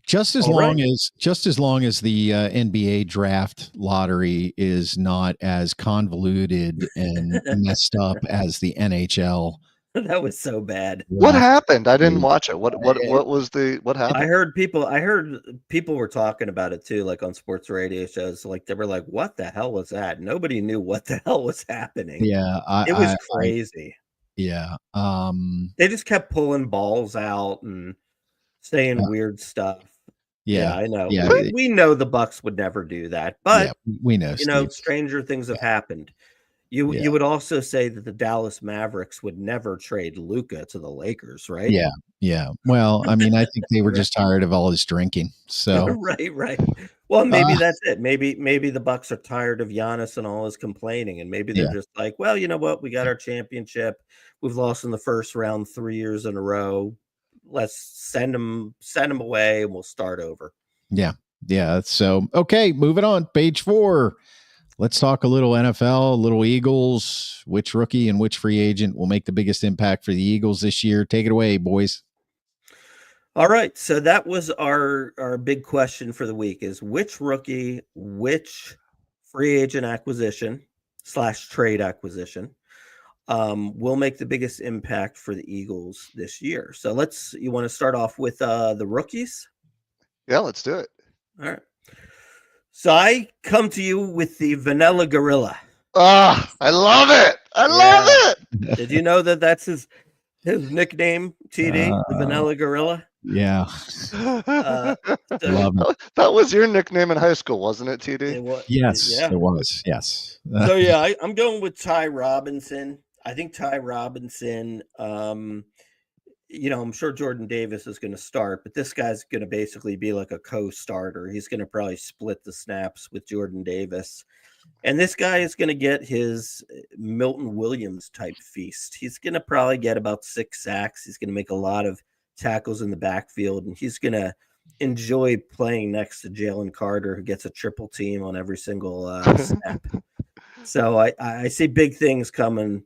Just as long as the NBA draft lottery is not as convoluted and messed up as the NHL. That was so bad. What happened? I didn't watch it. What happened? I heard people were talking about it too, like on sports radio shows. Like they were like, "What the hell was that?" Nobody knew what the hell was happening. Yeah, it was crazy. They just kept pulling balls out and saying weird stuff. Yeah, I know. Yeah, we know the Bucks would never do that, but we know. You know, stranger things have happened. You would also say that the Dallas Mavericks would never trade Luka to the Lakers, right? Yeah. Well, I mean, I think they were just tired of all his drinking. So right. Well, maybe that's it. Maybe the Bucks are tired of Giannis and all his complaining, and maybe they're just like, well, you know what? We got our championship. We've lost in the first round 3 years in a row. Let's send him away, and we'll start over. Yeah. So okay, moving on. Page 4. Let's talk a little NFL, a little Eagles. Which rookie and which free agent will make the biggest impact for the Eagles this year? Take it away, boys. All right. So that was our big question for the week: is which rookie, which free agent acquisition / trade acquisition will make the biggest impact for the Eagles this year. So you want to start off with the rookies? Yeah, let's do it. All right. So I come to you with the Vanilla Gorilla. Ah, I love it. I love it. Did you know that that's his nickname, TD, the Vanilla Gorilla? Yeah. That was your nickname in high school, wasn't it, TD? Yes, it was. Yes. So yeah, I'm going with Ty Robinson. I think Ty Robinson, you know, I'm sure Jordan Davis is going to start, but this guy's going to basically be like a co-starter. He's going to probably split the snaps with Jordan Davis. And this guy is going to get his Milton Williams type feast. He's going to probably get about 6 sacks. He's going to make a lot of tackles in the backfield, and he's going to enjoy playing next to Jalen Carter, who gets a triple team on every single snap. So I see big things coming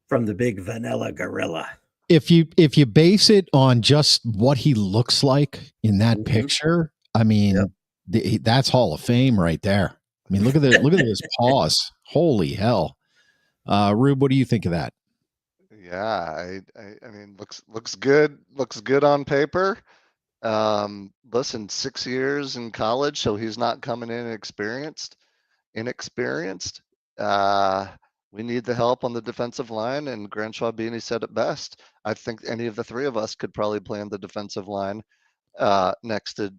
from the big vanilla gorilla. If you base it on just what he looks like in that picture, I mean, that's Hall of Fame right there. I mean, look at those paws. Holy hell. Rube, what do you think of that? Yeah, I mean, looks good. Looks good on paper. Listen, 6 years in college, so he's not coming in inexperienced. We need the help on the defensive line, and Grant Schwabini said it best. I think any of the three of us could probably play on the defensive line next to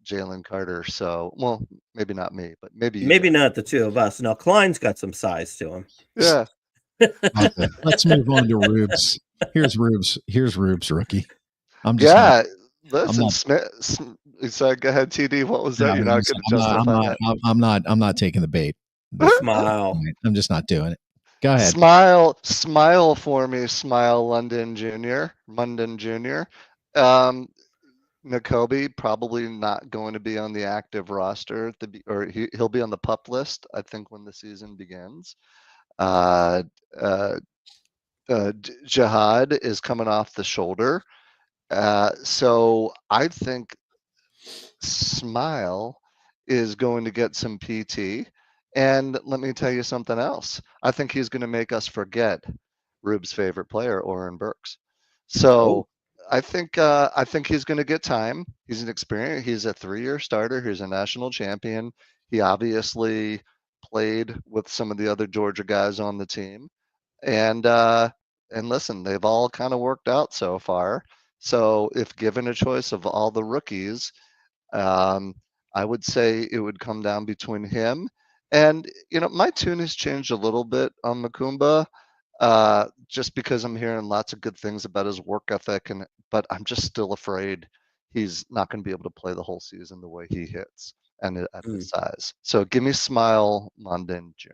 Jalen Carter. So, well, maybe not me, but maybe you Maybe guys. not the two of us. Now Klein's got some size to him. Yeah. Okay, let's move on to Rube's. Here's Rube's rookie. I'm just Yeah. not, Listen, Smith. Sorry, go ahead, TD. What was that? You're not going to justify that. I'm not taking the bait. Smile. I'm just not doing it. Go ahead. Smile for me, Smile London Jr. Nakobe probably not going to be on the active roster, or he'll be on the PUP list, I think, when the season begins. Jihad is coming off the shoulder. So I think Smile is going to get some PT. And let me tell you something else. I think he's going to make us forget Rube's favorite player, Oren Burks. So I think he's going to get time. He's an experienced. He's a 3-year starter. He's a national champion. He obviously played with some of the other Georgia guys on the team. And listen, they've all kind of worked out so far. So if given a choice of all the rookies, I would say it would come down between him and, my tune has changed a little bit on Makumba, just because I'm hearing lots of good things about his work ethic, but I'm just still afraid he's not going to be able to play the whole season the way he hits and at his size. So give me Smile London Jr.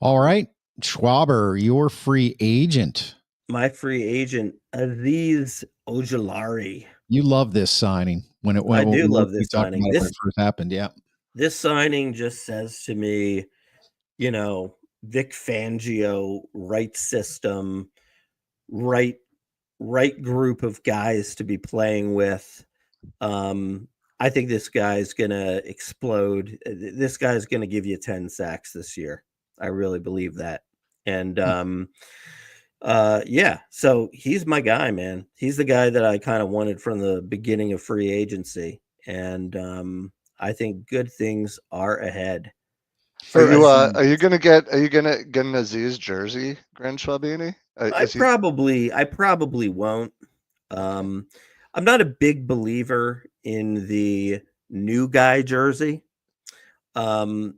All right, Schwaber, your free agent. My free agent, Aziz Ojulari. You love this signing I do love this signing. When it first happened, yeah. This signing just says to me, Vic Fangio, right system, right group of guys to be playing with. I think this guy's gonna explode. This guy's gonna give you 10 sacks this year. I really believe that. And yeah, so he's my guy, man. He's the guy that I kind of wanted from the beginning of free agency. And I think good things are ahead. Are you gonna get an Aziz jersey, Grand Schwabini? I probably won't. I'm not a big believer in the new guy jersey. I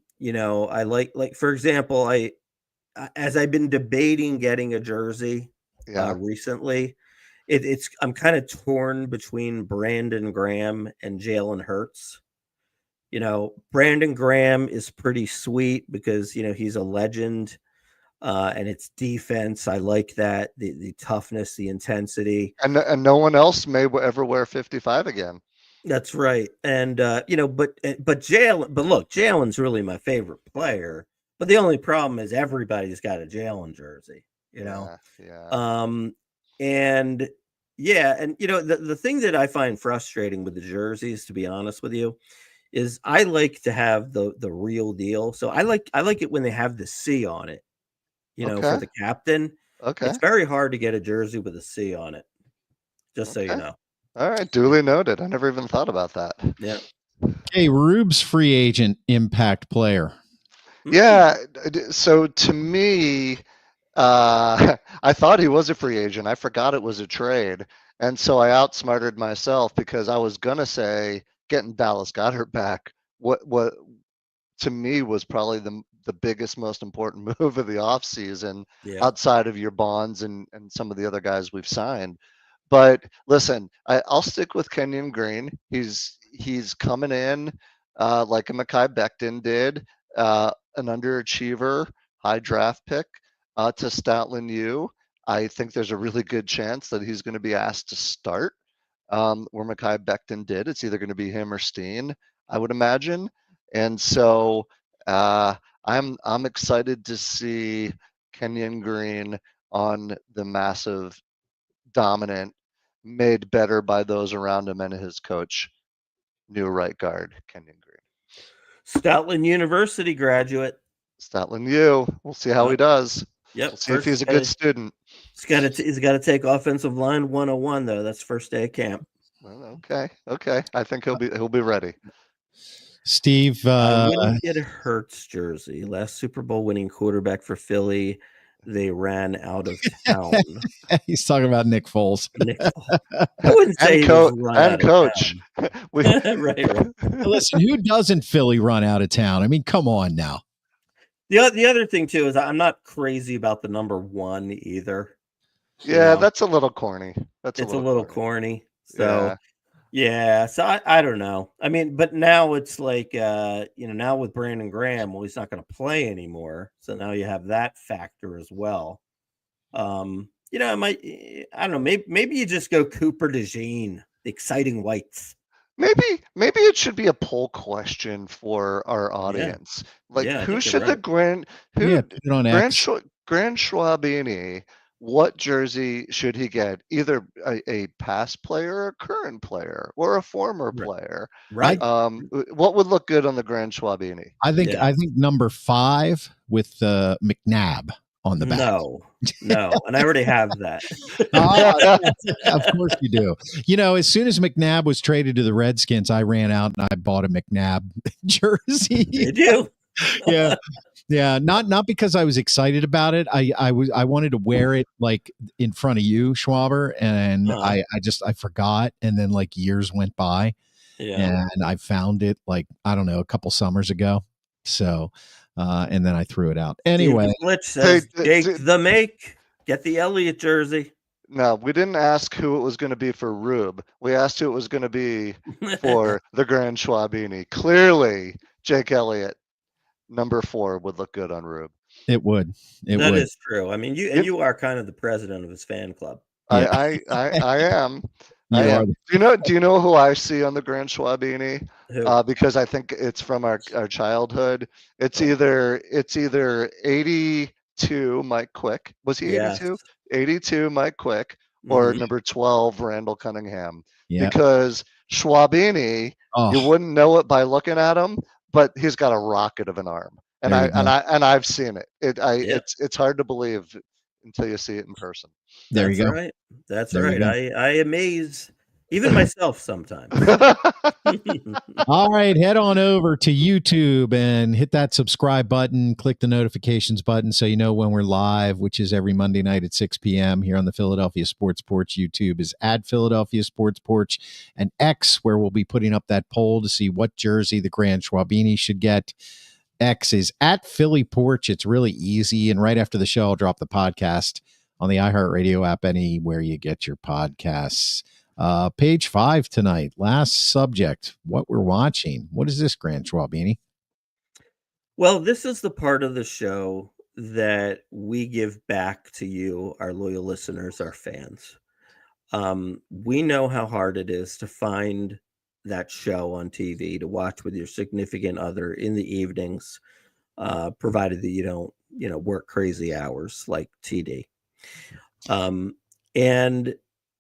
like for example, as I've been debating getting a jersey recently, I'm kind of torn between Brandon Graham and Jalen Hurts. Brandon Graham is pretty sweet because he's a legend, and it's defense. I like that, the toughness, the intensity, and no one else may ever wear 55 again. That's right. And but Jalen's really my favorite player. But the only problem is everybody's got a Jalen jersey, Yeah. And the thing that I find frustrating with the jerseys, to be honest with you, is I like to have the real deal. So I like it when they have the C on it, for the captain. Okay. It's very hard to get a jersey with a C on it. Just so you know. All right, duly noted. I never even thought about that. Yeah. Hey, Rube's free agent impact player. Yeah. So to me, I thought he was a free agent. I forgot it was a trade. And so I outsmarted myself because I was going to say getting Dallas Goedert back, what to me was probably the biggest, most important move of the offseason outside of your Bonds and some of the other guys we've signed. But listen, I'll stick with Kenyon Green. He's coming in like a Mekhi Becton did, an underachiever, high draft pick to Stoutland U. I think there's a really good chance that he's going to be asked to start where Mekhi Becton did. It's either going to be him or Steen, I would imagine. And so I'm excited to see Kenyon Green on the massive, dominant, made better by those around him and his coach, new right guard, Kenyon Green. Stoutland University graduate. Stoutland U. We'll see how he does. Yep. We'll see if he's a good student. He's got to take offensive line 101 though. That's first day of camp. Well, okay. I think he'll be ready. Steve, I wouldn't get a Hurts jersey. Last Super Bowl winning quarterback for Philly. They ran out of town. he's talking about Nick Foles. I wouldn't say coach. Right. Listen, who doesn't Philly run out of town? I mean, come on now. The other thing too is I'm not crazy about the number 1 either. Yeah, that's a little corny. It's a little corny. So yeah, so I don't know. I mean, but now it's like now with Brandon Graham, well, he's not going to play anymore. So now you have that factor as well. I don't know, maybe you just go Cooper DeJean, the exciting whites. Maybe it should be a poll question for our audience. Who should the Grand Schwabini, what jersey should he get? Either a past player, a current player, or a former player. Right. What would look good on the Grand Schwabini? I think number 5 with McNabb on the back. No, and I already have that. Of course you do. As soon as McNabb was traded to the Redskins, I ran out and I bought a McNabb jersey. Did you? Yeah. Not because I was excited about it. I wanted to wear it like in front of you, Schwaber, and I forgot, and then like years went by, and I found it like I don't know a couple summers ago. So. And then I threw it out. Anyway, Glitch says, Jake the Make, get the Elliott jersey. No, we didn't ask who it was going to be for Rube. We asked who it was going to be for the Grand Schwabini. Clearly, Jake Elliott, number 4, would look good on Rube. It would. That is true. I mean, you are kind of the president of his fan club. I am. Do you know who I see on the Grand Schwabini? Because I think it's from our childhood. It's either 82 Mike Quick. Was he 82? 82 Mike Quick, or number 12 Randall Cunningham. Yeah. Because Schwabini, you wouldn't know it by looking at him, but he's got a rocket of an arm, and I've seen it. It's hard to believe until you see it in person. There you go. Right. That's right. I amaze even myself sometimes. All right, head on over to YouTube and hit that subscribe button, click the notifications button so you know when we're live, which is every Monday night at 6 p.m. here on the Philadelphia Sports Porch. YouTube is at Philadelphia Sports Porch, and X, where we'll be putting up that poll to see what jersey the Grand Schwabini should get. X is at Philly Porch. It's really easy, and right after the show, I'll drop the podcast on the iHeartRadio app anywhere you get your podcasts. Page 5 tonight. Last subject, what we're watching. What is this, Grand Schwabini? Well, this is the part of the show that we give back to you, our loyal listeners, our fans. We know how hard it is to find that show on TV to watch with your significant other in the evenings, provided that you don't, work crazy hours like TD. And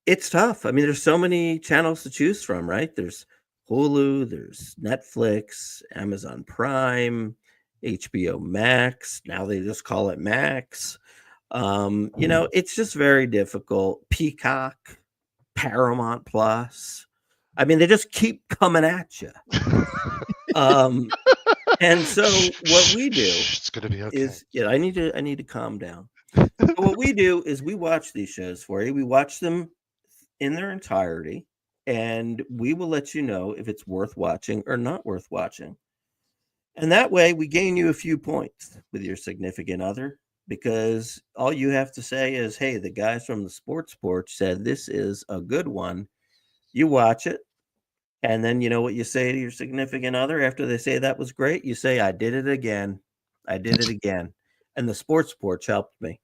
it's tough. I mean, there's so many channels to choose from, right? There's Hulu, there's Netflix, Amazon Prime, HBO Max. Now they just call it Max. It's just very difficult. Peacock, Paramount Plus. I mean, they just keep coming at you. And so what we do it's gonna be okay. is, I need to calm down. So what we do is we watch these shows for you. We watch them in their entirety, and we will let you know if it's worth watching or not worth watching. And that way we gain you a few points with your significant other, because all you have to say is, hey, the guys from the Sports Porch said this is a good one. You watch it, and then you know what you say to your significant other after they say that was great? You say, I did it again. I did it again. And the Sports Porch helped me.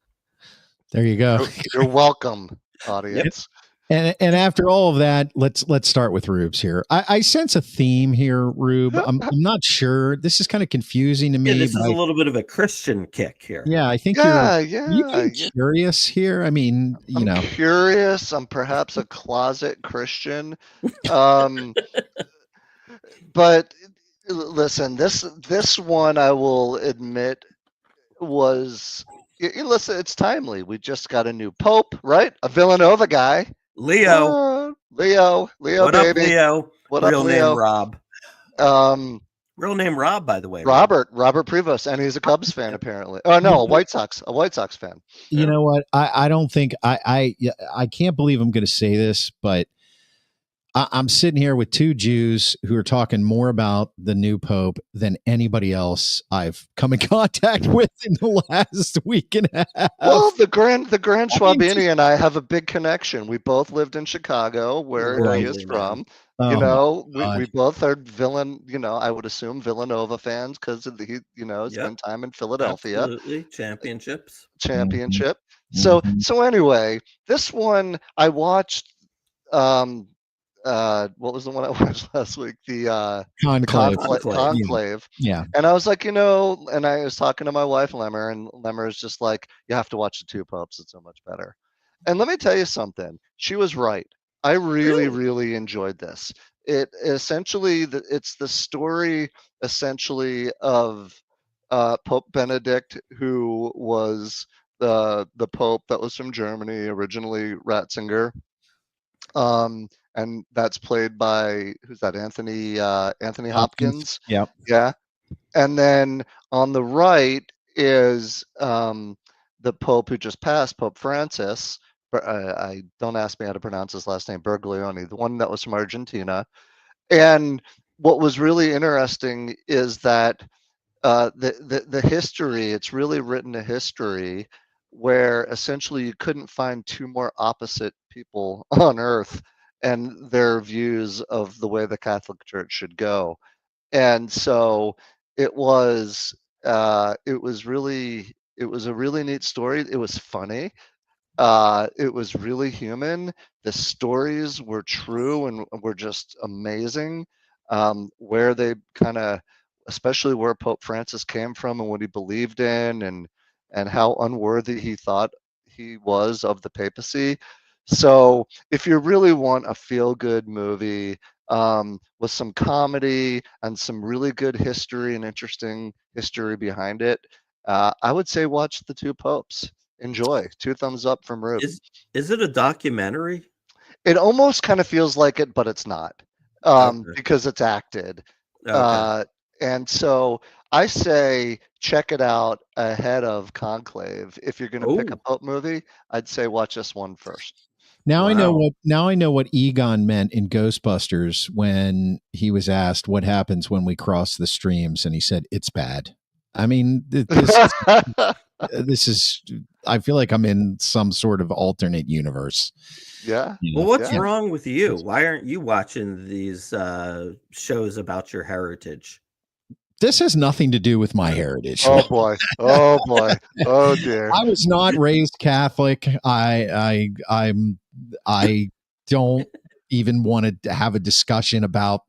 There you go. You're welcome, audience. And after all of that, let's start with Rube's here. I sense a theme here, Rube. I'm not sure. This is kind of confusing to me. Yeah, this is a little bit of a Christian kick here. Yeah, I think Yeah, you being curious here. I mean, I'm curious. I'm perhaps a closet Christian. But listen, this one I will admit was listen, it's timely. We just got a new pope, right? A Villanova guy. Leo. Leo, What baby. up, Leo? What Real up, Leo? name Rob. Real name Rob, by the way. Robert Prevost, and he's a Cubs fan apparently. Oh no, a White Sox fan. You know what? I don't think I can't believe I'm going to say this, but I'm sitting here with two Jews who are talking more about the new pope than anybody else I've come in contact with in the last week and a half. Well, the Grand Schwabini and I have a big connection. We both lived in Chicago, where he is from. We both are I would assume Villanova fans because of spent time in Philadelphia. Absolutely. Championship. Mm-hmm. So anyway, this one I watched. What was the one I watched last week? The Conclave. Yeah. And I was like, and I was talking to my wife, Lemmer, and Lemmer is just like, you have to watch the two popes. It's so much better. And let me tell you something. She was right. I really enjoyed this. It essentially, it's the story essentially of Pope Benedict, who was the pope that was from Germany, originally Ratzinger. And that's played by who's that? Anthony Hopkins. Yep. Yeah. And then on the right is the Pope who just passed, Pope Francis. I don't ask me how to pronounce his last name, Bergoglione, the one that was from Argentina. And what was really interesting is that the history, it's really written a history where essentially you couldn't find two more opposite people on earth and their views of the way the Catholic Church should go. And so it was a really neat story. It was funny. It was really human. The stories were true and were just amazing. Where they especially where Pope Francis came from and what he believed in, and how unworthy he thought he was of the papacy. So if you really want a feel-good movie with some comedy and some really good history and interesting history behind it, I would say watch The Two Popes. Enjoy. 2 thumbs up from Rube. Is it a documentary? It almost kind of feels like it, but it's not, because it's acted. Okay. And so I say check it out ahead of Conclave. If you're going to pick a Pope movie, I'd say watch this one first. Now I know what Egon meant in Ghostbusters when he was asked what happens when we cross the streams, and he said it's bad. I mean, this is I feel like I'm in some sort of alternate universe. Yeah. Well, what's wrong with you? Why aren't you watching these shows about your heritage? This has nothing to do with my heritage. Oh boy. Oh boy. Oh dear. I was not raised Catholic. I don't even want to have a discussion about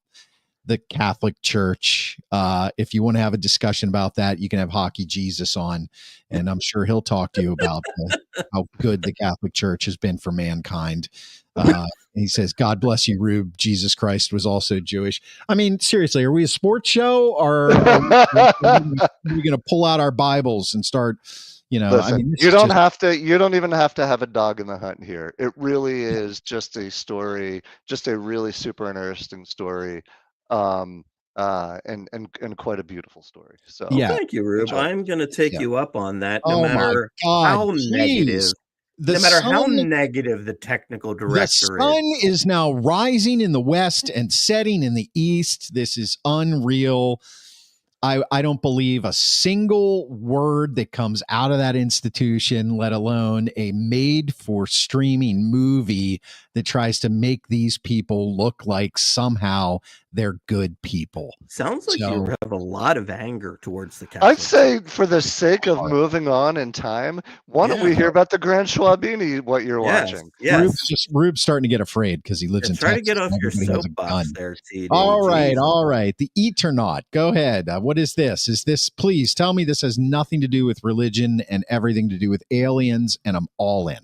the Catholic Church. If you want to have a discussion about that, you can have Hockey Jesus on, and I'm sure he'll talk to you about how good the Catholic Church has been for mankind. He says, God bless you, Rube. Jesus Christ was also Jewish. I mean, seriously, are we a sports show, or are we going to pull out our Bibles and start, Listen, I mean, you don't even have to have a dog in the hunt here. It really is just a story, just a really super interesting story. And quite a beautiful story. So thank you, Rube. I'm going to take you up on that, no matter how negative. No matter how negative the technical director is. The sun is now rising in the west and setting in the east. This is unreal. I don't believe a single word that comes out of that institution, let alone a made for streaming movie that tries to make these people look like somehow they're good people. Sounds like you have a lot of anger towards the Catholic I'd say, for the sake of moving on in time, why don't we hear about the Grand Schwabini, what you're watching? Yes. Rube's starting to get afraid because he lives in Try Texas. to get off your Everybody has a soapbox gun. there, TD. All right, Jeez. all right. The Eternaut. Go ahead. What is this? Is this, please tell me this has nothing to do with religion and everything to do with aliens, and I'm all in.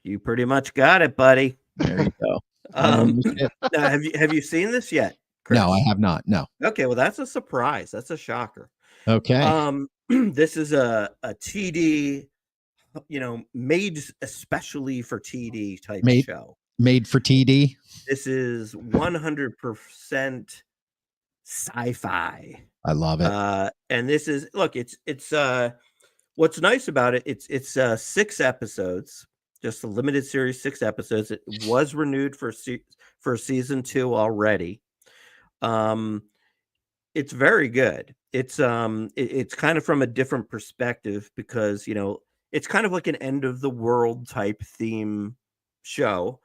You pretty much got it, buddy. There you go. Now, have you seen this yet, Chris? No, I have not. No. Okay, well, that's a surprise. That's a shocker. Okay. This is a TD, made especially for TD type show. Made for TD. This is 100% sci-fi. I love it. And this is, look, it's what's nice about it. It's 6 episodes, just a limited series, 6 episodes. It was renewed for season 2 already. It's very good. It's kind of from a different perspective because, it's kind of like an end of the world type theme show.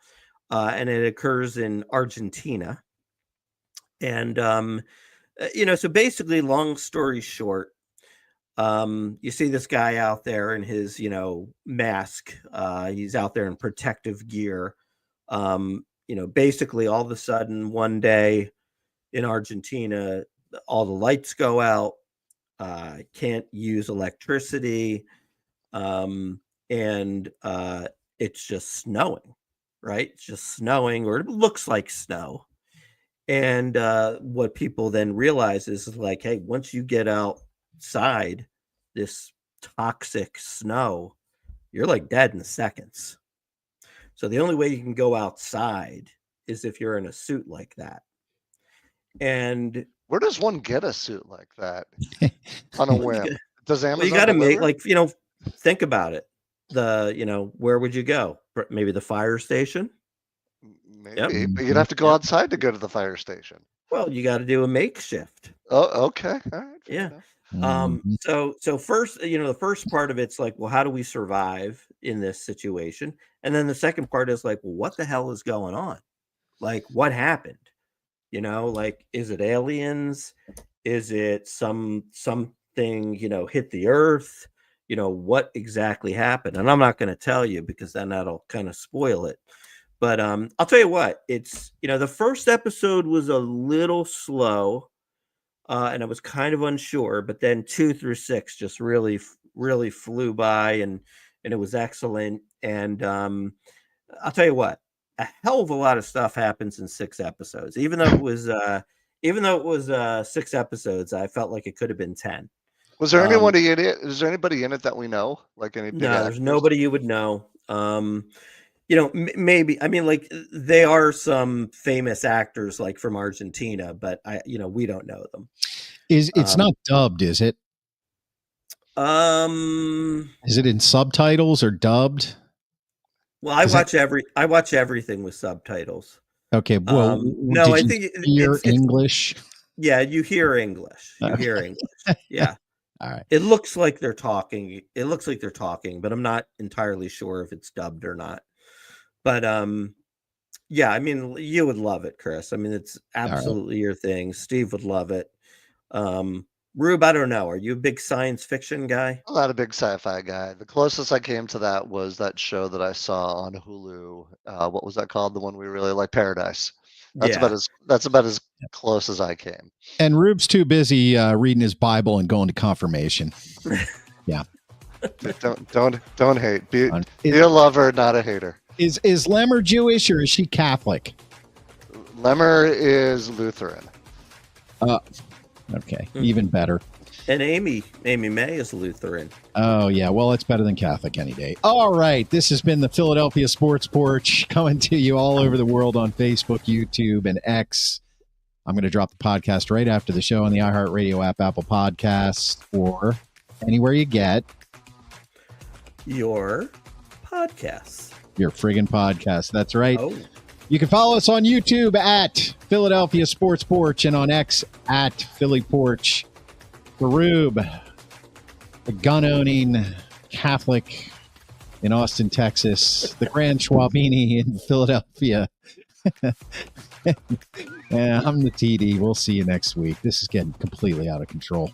And it occurs in Argentina. And, so basically, long story short, you see this guy out there in his, mask. He's out there in protective gear. Basically all of a sudden one day in Argentina, all the lights go out, can't use electricity. And it's just snowing, right? It's just snowing, or it looks like snow. And what people then realize is like, hey, once you get outside this toxic snow, you're like dead in seconds. So the only way you can go outside is if you're in a suit like that. And where does one get a suit like that on a whim? Does Amazon? Well, you got to make think about it. Where would you go? Maybe the fire station. Maybe, but you'd have to go outside to go to the fire station. Well, you got to do a makeshift. Oh, okay. All right. Yeah. So first, the first part of it's like, well, how do we survive in this situation? And then the second part is like, well, what the hell is going on? Like, what happened? Is it aliens? Is it something, hit the earth? What exactly happened? And I'm not going to tell you because then that'll kind of spoil it. But I'll tell you what, it's, the first episode was a little slow and I was kind of unsure, but then 2 through 6 just really, really flew by and it was excellent. And I'll tell you what, a hell of a lot of stuff happens in 6 episodes. Even though it was 6 episodes, I felt like it could have been 10. Was there anybody in it? Is there anybody in it that we know? Like any? No, there's nobody you would know. Maybe, I mean, like they are some famous actors like from Argentina, but we don't know them. It's not dubbed, is it? Is it in subtitles or dubbed? Well, I watch everything with subtitles. Okay. Well, no, I think it's English. Yeah, you hear English. Yeah. All right. It looks like they're talking. But I'm not entirely sure if it's dubbed or not. But yeah, I mean, you would love it, Chris. I mean, it's absolutely your thing. Steve would love it. Rube, I don't know. Are you a big science fiction guy? I'm not a big sci-fi guy. The closest I came to that was that show that I saw on Hulu. What was that called? The one we really like, Paradise. That's about as close as I came. And Rube's too busy reading his Bible and going to confirmation. Yeah. Don't hate. Be a lover, not a hater. Is Lemmer Jewish or is she Catholic? Lemmer is Lutheran. Okay, even better. And Amy May is Lutheran. Oh, yeah. Well, it's better than Catholic any day. All right. This has been the Philadelphia Sports Porch, coming to you all over the world on Facebook, YouTube, and X. I'm going to drop the podcast right after the show on the iHeartRadio app, Apple Podcasts, or anywhere you get your podcasts. Your friggin' podcast. That's right. Oh. You can follow us on YouTube at Philadelphia Sports Porch and on X at Philly Porch. For Rube, the gun-owning Catholic in Austin, Texas, the Grand Schwabini in Philadelphia. Yeah, I'm the TD. We'll see you next week. This is getting completely out of control.